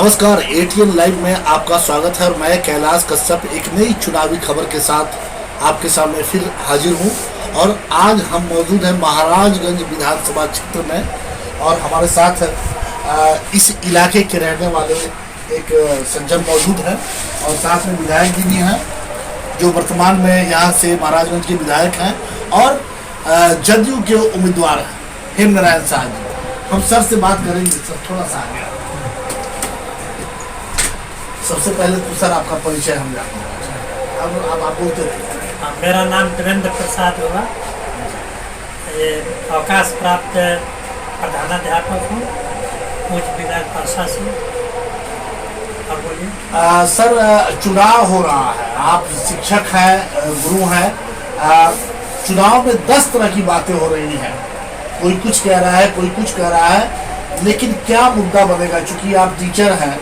नमस्कार, ATN live में आपका स्वागत है और मैं कैलाश कश्यप एक नई चुनावी खबर के साथ आपके सामने फिर हाजिर हूं। और आज हम मौजूद हैं महाराजगंज विधानसभा क्षेत्र में और हमारे साथ इस इलाके के रहने वाले एक सज्जन मौजूद हैं और साथ में विधायक जी भी हैं जो वर्तमान में यहाँ से महाराजगंज के विधायक हैं और जदयू के उम्मीदवार हैं हेमनारायण शाह जी। हम सर से बात करेंगे। सर थोड़ा सा आगे। सबसे पहले तो सर आपका परिचय हम जानना अब आप बोलते रहिए। मेरा नाम देवेंद्र प्रसाद होगा। ये अवकाश प्राप्त प्रधानाध्यापक हूँ उच्च विद्यालय परसा से। और बोलिए। सर चुनाव हो रहा है, आप शिक्षक हैं, गुरु हैं। चुनाव में 10 तरह की बातें हो रही हैं। कोई कुछ कह रहा है, कोई कुछ कह रहा है, लेकिन क्या मुद्दा बनेगा? चूंकि आप टीचर हैं,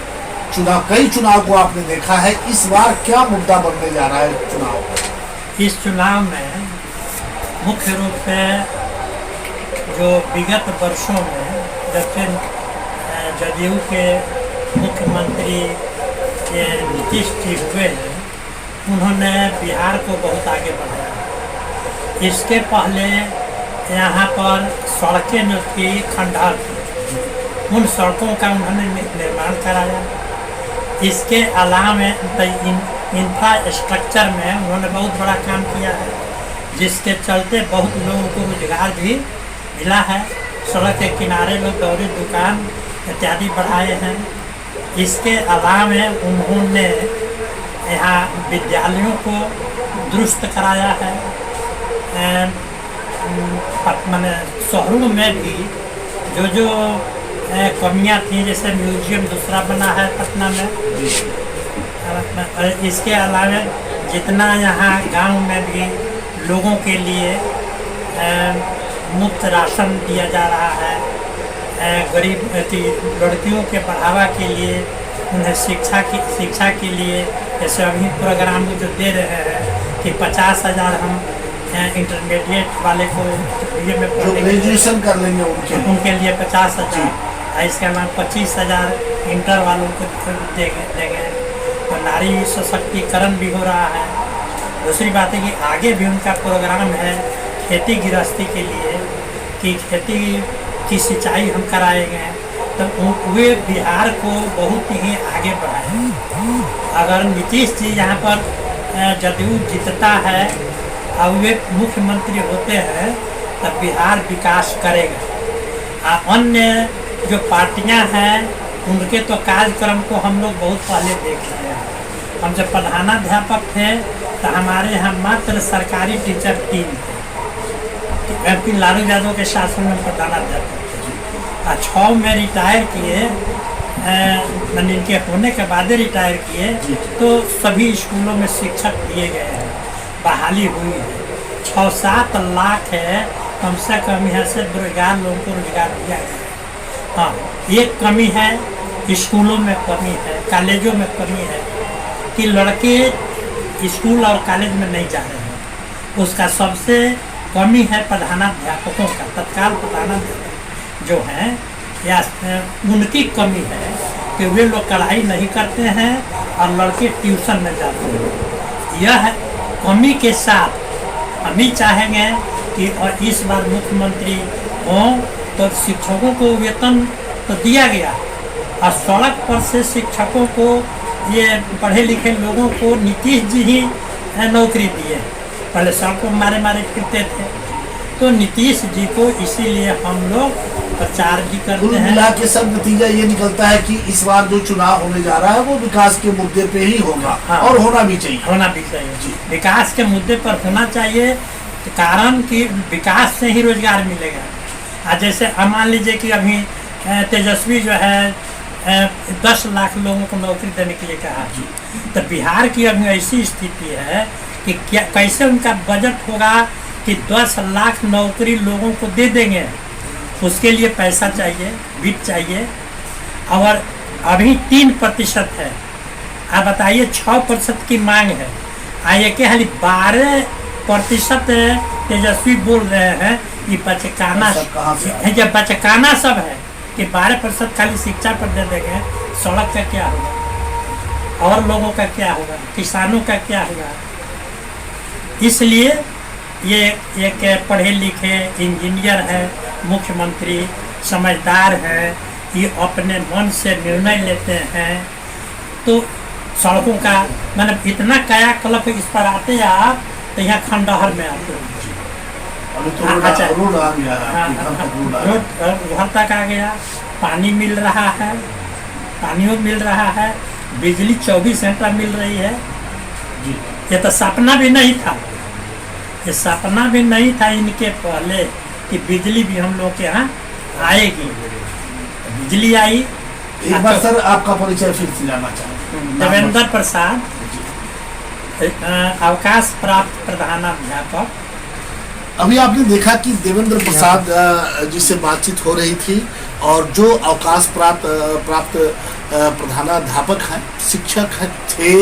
कई चुनाव को आपने देखा है, इस बार क्या मुद्दा बनने जा रहा है चुनाव? इस चुनाव में मुख्य रूप से जो विगत वर्षों में जब से जदयू के मुख्यमंत्री नीतीश जी हुए हैं, उन्होंने बिहार को बहुत आगे बढ़ाया। इसके पहले यहाँ पर सड़कें जो थी खंडहर थी, उन सड़कों का उन्होंने निर्माण कराया। इसके अलावा इंफ्रास्ट्रक्चर में उन्होंने बहुत बड़ा काम किया है, जिसके चलते बहुत लोगों को रोजगार भी मिला है। सड़क के किनारे लोग दौरी दुकान इत्यादि बढ़ाए हैं। इसके अलावा उन्होंने यहाँ विद्यालयों को दुरुस्त कराया है। मैंने शहरों में भी जो कमियां थी, जैसे म्यूजियम दूसरा बना है पटना में। इसके अलावा जितना यहाँ गांव में भी लोगों के लिए मुफ्त राशन दिया जा रहा है, गरीब लड़कियों के बढ़ावा के लिए, उन्हें शिक्षा के लिए जैसे अभी प्रोग्राम जो दे रहे हैं कि 50,000 हम इंटरमीडिएट वाले को में जो ग्रेजुएशन कर लेंगे उनके लिए 50,000, इसके अलावा 25,000 इंटर वालों को देंगे। तो नारी सशक्तिकरण भी हो रहा है। दूसरी बात है कि आगे भी उनका प्रोग्राम है खेती गृहस्थी के लिए कि खेती की सिंचाई हम कराएंगे, तो वे बिहार को बहुत ही आगे बढ़ाए। अगर नीतीश जी यहाँ पर जदयू जीतता है और वे मुख्यमंत्री होते हैं तब बिहार विकास करेगा। अन्य जो पार्टियां हैं उनके तो कार्यक्रम को हम लोग बहुत पहले देख रहे हैं। हम जब प्रधानाध्यापक थे तो हमारे यहाँ मात्र सरकारी टीचर 3 थे। MP लालू यादव के शासन में प्रधानाध्यापक थे। 6 में रिटायर किए, मैंने इनके होने के बाद रिटायर किए, तो सभी स्कूलों में शिक्षक दिए गए हैं, बहाली हुई है। 6-7 लाख है कम से कम यहाँ से बेरोजगार लोगों को रोजगार दिया गया है। हाँ, एक कमी है, स्कूलों में कमी है, कॉलेजों में कमी है कि लड़के स्कूल और कॉलेज में नहीं जा रहे हैं। उसका सबसे कमी है प्रधानाध्यापकों का। तत्काल प्रधानाध्यापक जो हैं या उनकी कमी है कि वे लोग पढ़ाई नहीं करते हैं और लड़के ट्यूशन में जाते हैं। यह कमी के साथ हम ही चाहेंगे कि और इस बार मुख्यमंत्री हों तो शिक्षकों को वेतन तो दिया गया और सड़क पर से शिक्षकों को, ये पढ़े लिखे लोगों को नीतीश जी ही नौकरी दिए। पहले सड़कों मारे फिरते थे, तो नीतीश जी को इसीलिए हम लोग प्रचार भी करते हैं। मिला के सब नतीजा ये निकलता है कि इस बार जो चुनाव होने जा रहा है वो विकास के मुद्दे पे ही होगा। हाँ, और होना भी चाहिए जी। विकास के मुद्दे पर होना चाहिए, कारण कि विकास से ही रोजगार मिलेगा। जैसे मान लीजिए कि अभी तेजस्वी जो है 10 लाख लोगों को नौकरी देने के लिए कहा, तो बिहार की अभी ऐसी स्थिति है कि क्या कैसे उनका बजट होगा कि 10 लाख नौकरी लोगों को दे देंगे। उसके लिए पैसा चाहिए, वित्त चाहिए। और अभी 3% है। आप बताइए 6% की मांग है। आइए कि हाली 12% तेजस्वी बोल रहे हैं ये बचकाना सब है कि 12% खाली शिक्षा पर दे देंगे, सड़क का क्या होगा, और लोगों का क्या होगा, किसानों का क्या होगा। इसलिए ये एक पढ़े लिखे इंजीनियर है, मुख्यमंत्री समझदार है, ये अपने मन से निर्णय लेते हैं। तो सड़कों का मतलब इतना कायाकल्प इस पर आते आप तो यहाँ खंडहर में आते हैं। अभी तो रोड आ गया है, हाँ, आपके घर तक रोड आ रोड गया। घर तक आ गया, पानी मिल रहा है, पानियों मिल रहा है, बिजली 24 घंटा मिल रही है। जी ये तो सपना भी नहीं था, ये सपना भी नहीं था इनके पहले कि बिजली भी हम लोग के यहाँ आएगी। बिजली आई। एक बार सर आपका परिचय फिर से जाना चाहूँ। देवेंद्र प्रसाद, अवकाश प्राप्त प्रधानाध्यापक। अभी आपने देखा कि देवेंद्र प्रसाद जी से बातचीत हो रही थी, और जो अवकाश प्राप्त प्रधानाध्यापक हैं, शिक्षक हैं, थे,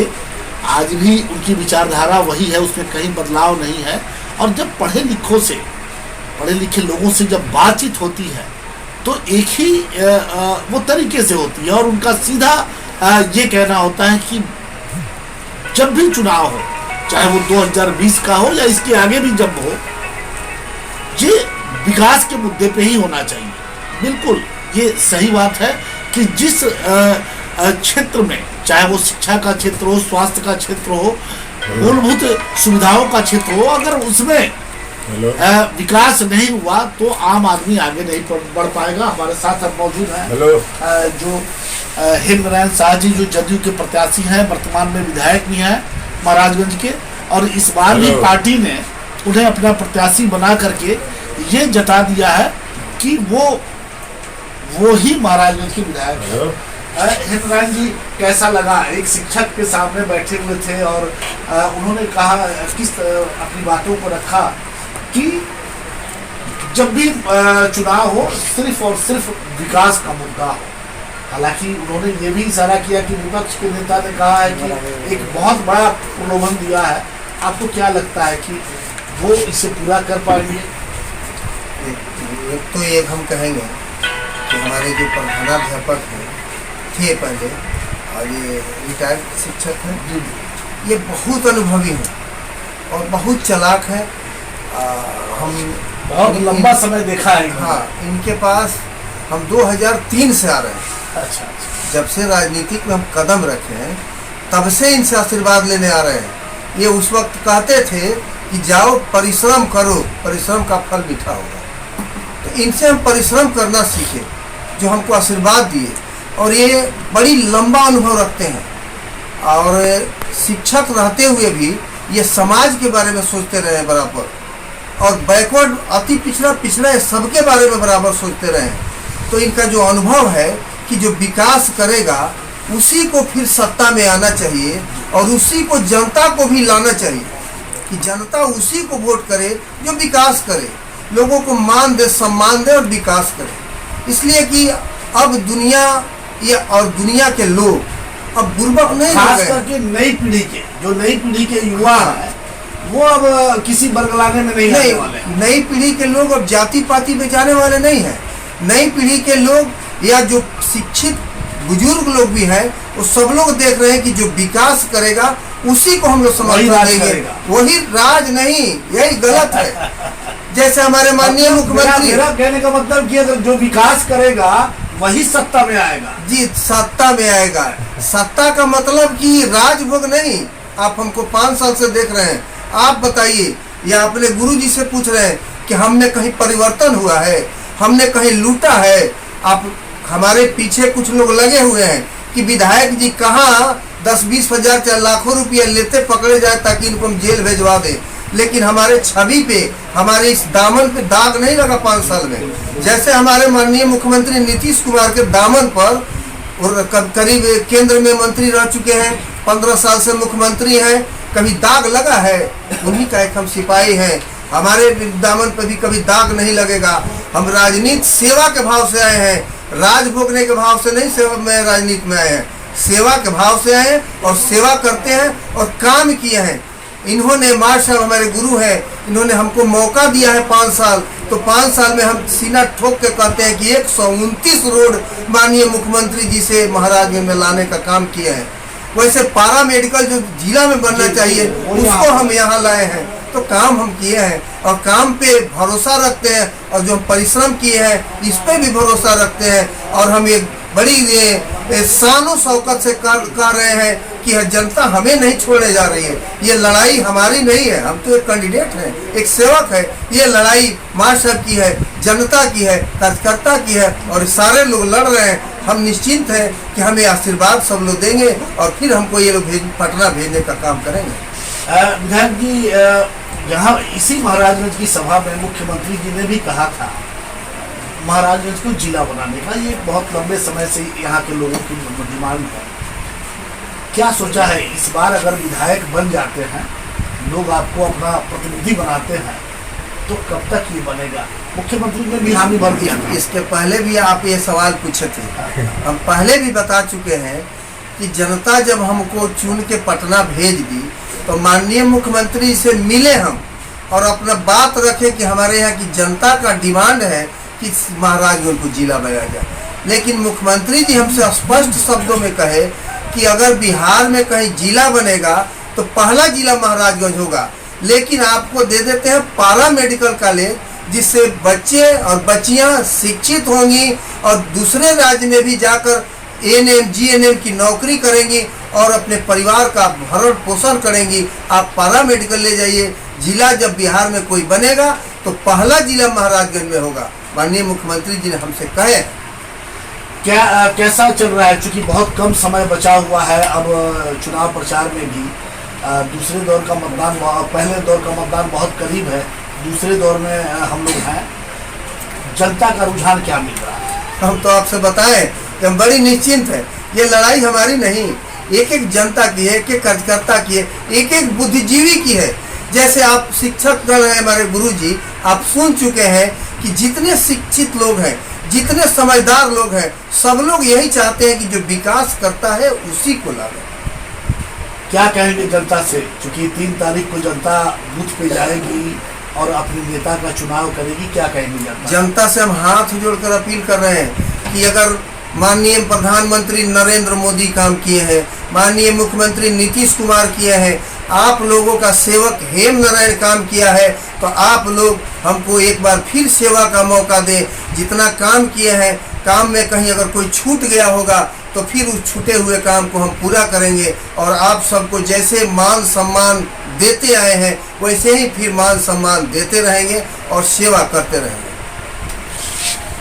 आज भी उनकी विचारधारा वही है, उसमें कहीं बदलाव नहीं है। और जब पढ़े लिखे लोगों से जब बातचीत होती है तो एक ही वो तरीके से होती है, और उनका सीधा ये कहना होता है कि जब भी चुनाव हो, चाहे वो 2020 का हो या इसके आगे भी जब हो, ये विकास के मुद्दे पे ही होना चाहिए। बिल्कुल ये सही बात है कि जिस क्षेत्र में, चाहे वो शिक्षा का क्षेत्र हो, स्वास्थ्य का क्षेत्र हो, मूलभूत सुविधाओं का क्षेत्र हो, अगर उसमें विकास नहीं हुआ तो आम आदमी आगे नहीं बढ़ पाएगा। हमारे साथ अब मौजूद हैं जो हेमनारायण शाह जी, जो जदयू के प्रत्याशी हैं, वर्तमान में विधायक भी हैं महाराजगंज के, और इस बार भी पार्टी ने उन्हें अपना प्रत्याशी बना करके ये जता दिया है कि वो ही महाराजगंज के विधायक हैं। हेमनारायण जी, कैसा लगा? एक शिक्षक के सामने बैठे हुए थे और उन्होंने कहा, किस अपनी बातों को रखा कि जब भी चुनाव हो सिर्फ और सिर्फ विकास का मुद्दा हो। हालांकि उन्होंने ये भी इशारा किया कि विपक्ष के नेता ने कहा है कि एक बहुत बड़ा प्रलोभन दिया है। आपको क्या लगता है कि वो इसे पूरा कर पाएंगे? एक तो एक हम कहेंगे कि हमारे जो प्रधानाध्यापक थे पहले, और ये रिटायर्ड शिक्षक हैं, ये बहुत अनुभवी हैं और बहुत चालाक है। हम बहुत लंबा समय देखा है। हाँ, इनके पास हम 2003 से आ रहे हैं। अच्छा। जब से राजनीतिक में हम कदम रखे हैं तब से इनसे आशीर्वाद लेने आ रहे हैं। ये उस वक्त कहते थे कि जाओ परिश्रम करो, परिश्रम का फल मीठा होगा। तो इनसे हम परिश्रम करना सीखे, जो हमको आशीर्वाद दिए, और ये बड़ी लंबा अनुभव रखते हैं। और शिक्षक रहते हुए भी ये समाज के बारे में सोचते रहे बराबर, और बैकवर्ड अति पिछड़ा सबके बारे में बराबर सोचते रहे। तो इनका जो अनुभव है कि जो विकास करेगा उसी को फिर सत्ता में आना चाहिए, और उसी को जनता को भी लाना चाहिए कि जनता उसी को वोट करे जो विकास करे, लोगों को मान दे, सम्मान दे और विकास करे। इसलिए कि अब दुनिया और दुनिया के लोग अब बुर्बक नहीं हो खास गए। करके नई पीढ़ी के युवा है, वो अब किसी बरगलाने में नहीं आने वाले हैं। नई पीढ़ी के लोग अब जाति पाति में जाने वाले नहीं हैं। नई पीढ़ी के लोग या जो शिक्षित बुजुर्ग लोग भी हैं, वो सब लोग देख रहे हैं कि जो विकास करेगा उसी को हम लोग समर्थन देंगे, वही राज नहीं। यही गलत है। जैसे हमारे माननीय मुख्यमंत्री, मेरा कहने का मतलब कि अगर जो विकास करेगा वही सत्ता में आएगा। जी, सत्ता में आएगा। सत्ता का मतलब कि राजभोग नहीं। आप हमको 5 साल से देख रहे हैं, आप बताइए, या अपने गुरुजी से पूछ रहे हैं कि हमने कहीं परिवर्तन हुआ है, हमने कहीं लूटा है? आप हमारे पीछे कुछ लोग लगे हुए हैं कि विधायक जी कहाँ 10-20 हजार चाहे लाखों रुपया लेते पकड़े जाए ताकि इनको हम जेल भेजवा दें। लेकिन हमारे छवि पे, हमारे इस दामन पे दाग नहीं लगा 5 साल में। जैसे हमारे माननीय मुख्यमंत्री नीतीश कुमार के दामन पर, और करीब केंद्र में मंत्री रह चुके हैं, 15 साल से मुख्यमंत्री हैं, कभी दाग लगा है? उन्हीं का एक हम सिपाही हैं। हमारे दामन पर भी कभी दाग नहीं लगेगा। हम राजनीति सेवा के भाव से आए हैं, राज भोगने के भाव से नहीं। सेवा में राजनीति में आए हैं, सेवा के भाव से आए हैं और सेवा करते हैं और काम किए हैं। इन्होंने, मार साहब हमारे गुरु हैं, इन्होंने हमको मौका दिया है 5 साल तो 5 साल में हम सीना ठोक के कहते हैं कि 129 रोड माननीय मुख्यमंत्री जी से महाराजगंज में लाने का काम किया है। वैसे पारा मेडिकल जो जिला में बनना चाहिए उसको हम यहाँ लाए हैं। तो काम हम किए हैं और काम पे भरोसा रखते हैं, और जो हम परिश्रम किए हैं इस पे भी भरोसा रखते हैं। और हम एक बड़ी शानो शौकत से कर रहे हैं कि जनता हमें नहीं छोड़ने जा रही है। ये लड़ाई हमारी नहीं है, हम तो एक कैंडिडेट हैं, एक सेवक है। ये लड़ाई माँ साहब की है, जनता की है, कार्यकर्ता की है, और सारे लोग लड़ रहे हैं। हम निश्चिंत हैं कि हमें आशीर्वाद सब लोग देंगे और फिर हमको ये लोग पटना भेजने का काम करेंगे। विधायक जी, यहाँ इसी महाराजगंज की सभा में मुख्यमंत्री जी ने भी कहा था महाराजगंज को जिला बनाने का। ये बहुत लंबे समय से यहाँ के लोगों की डिमांड है। क्या सोचा है इस बार अगर विधायक बन जाते हैं, लोग आपको अपना प्रतिनिधि बनाते हैं, तो कब तक ये बनेगा? मुख्यमंत्री ने भी हामी भर दिया था। इसके पहले भी आप ये सवाल पूछे थे, हम पहले भी बता चुके हैं कि जनता जब हमको चुन के पटना भेज दी तो माननीय मुख्यमंत्री से मिले हम और अपना बात रखे कि हमारे यहाँ की जनता का डिमांड है कि महाराजगंज को जिला बनाया जाए। लेकिन मुख्यमंत्री जी हमसे स्पष्ट शब्दों में कहे कि अगर बिहार में कहीं जिला बनेगा तो पहला जिला महाराजगंज होगा, लेकिन आपको दे देते हैं पारा मेडिकल कॉलेज, जिससे बच्चे और बच्चियां शिक्षित होंगी और दूसरे राज्य में भी जाकर एएनएम जीएनएम की नौकरी करेंगी और अपने परिवार का भरण पोषण करेंगी। आप पारा मेडिकल ले जाइए। जिला जब बिहार में कोई बनेगा तो पहला जिला महाराजगंज में होगा, माननीय मुख्यमंत्री जी ने हमसे कहे। क्या कैसा चल रहा है? चूंकि बहुत कम समय बचा हुआ है अब चुनाव प्रचार में भी, दूसरे दौर का मतदान, पहले दौर का मतदान बहुत करीब है, दूसरे दौर में हम लोग हैं। जनता का रुझान क्या मिल रहा है? हम तो आपसे बताएं कि हम बड़ी निश्चिंत है। ये लड़ाई हमारी नहीं, एक एक जनता की है, एक एक कार्यकर्ता की है, एक एक बुद्धिजीवी की है। जैसे आप शिक्षक गण हैं, हमारे गुरुजी, आप सुन चुके हैं कि जितने शिक्षित लोग हैं, जितने समझदार लोग हैं, सब लोग यही चाहते हैं कि जो विकास करता है उसी को लावे। क्या कहेंगे जनता से? क्योंकि 3 तारीख को जनता बूथ पे जाएगी और अपने नेता का चुनाव करेगी, क्या कहेंगे जनता? जनता से हम हाथ जोड़कर अपील कर रहे हैं कि अगर माननीय प्रधानमंत्री नरेंद्र मोदी काम किए हैं, माननीय मुख्यमंत्री नीतीश कुमार किए हैं, आप लोगों का सेवक हेम नारायण काम किया है, तो आप लोग हमको एक बार फिर सेवा का मौका दें। जितना काम किए हैं, काम में कहीं अगर कोई छूट गया होगा तो फिर उस छूटे हुए काम को हम पूरा करेंगे और आप सबको जैसे मान सम्मान देते आए हैं वैसे ही फिर मान सम्मान देते रहेंगे और सेवा करते रहेंगे।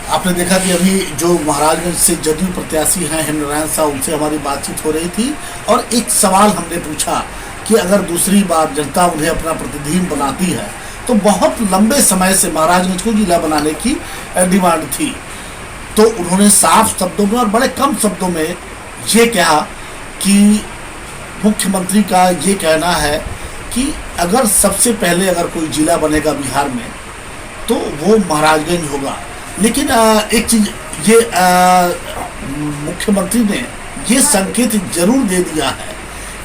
आपने देखा कि अभी जो महाराजगंज से जदयू प्रत्याशी हैं हेमनारायण साहब, उनसे हमारी बातचीत हो रही थी और एक सवाल हमने पूछा कि अगर दूसरी बार जनता उन्हें अपना प्रतिनिधि बनाती है तो बहुत लंबे समय से महाराजगंज को जिला बनाने की डिमांड थी। तो उन्होंने साफ शब्दों में और बड़े कम शब्दों में ये कहा कि मुख्यमंत्री का ये कहना है कि अगर सबसे पहले अगर कोई जिला बनेगा बिहार में तो वो महाराजगंज होगा। लेकिन एक चीज़ ये मुख्यमंत्री ने ये संकेत जरूर दे दिया है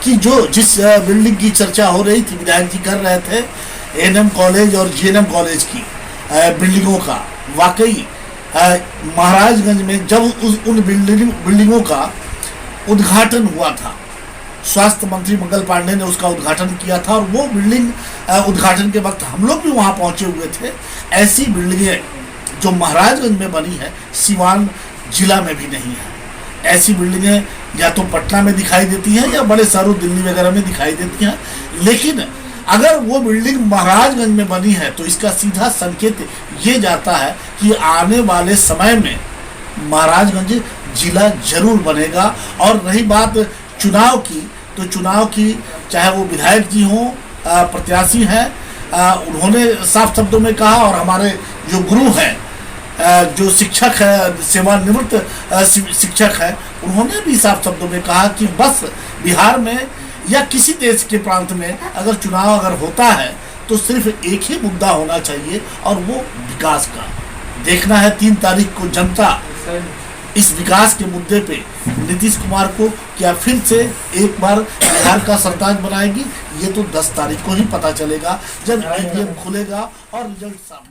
कि जो जिस बिल्डिंग की चर्चा हो रही थी, विधायक जी कर रहे थे एएनएम कॉलेज और जीएनएम कॉलेज की बिल्डिंगों का, वाकई महाराजगंज में जब उन बिल्डिंगों का उद्घाटन हुआ था, स्वास्थ्य मंत्री मंगल पांडे ने उसका उद्घाटन किया था और वो बिल्डिंग उद्घाटन के वक्त हम लोग भी वहाँ पहुँचे हुए थे। ऐसी बिल्डिंगें जो महाराजगंज में बनी है सीवान जिला में भी नहीं है। ऐसी बिल्डिंगें या तो पटना में दिखाई देती हैं या बड़े शहरों दिल्ली वगैरह में दिखाई देती हैं, लेकिन अगर वो बिल्डिंग महाराजगंज में बनी है तो इसका सीधा संकेत ये जाता है कि आने वाले समय में महाराजगंज जिला जरूर बनेगा। और रही बात चुनाव की, तो चुनाव की चाहे वो विधायक जी हों, प्रत्याशी हैं, उन्होंने साफ शब्दों में कहा और हमारे जो गुरु हैं, जो शिक्षक है, सेवानिवृत्त शिक्षक है, उन्होंने भी साफ शब्दों में कहा कि बस बिहार में या किसी देश के प्रांत में अगर चुनाव अगर होता है तो सिर्फ एक ही मुद्दा होना चाहिए और वो विकास का। देखना है 3 तारीख को जनता इस विकास के मुद्दे पे नीतीश कुमार को क्या फिर से एक बार बिहार का सरताज बनाएगी। ये तो 10 तारीख को ही पता चलेगा जब ईवीएम खुलेगा और रिजल्ट सामने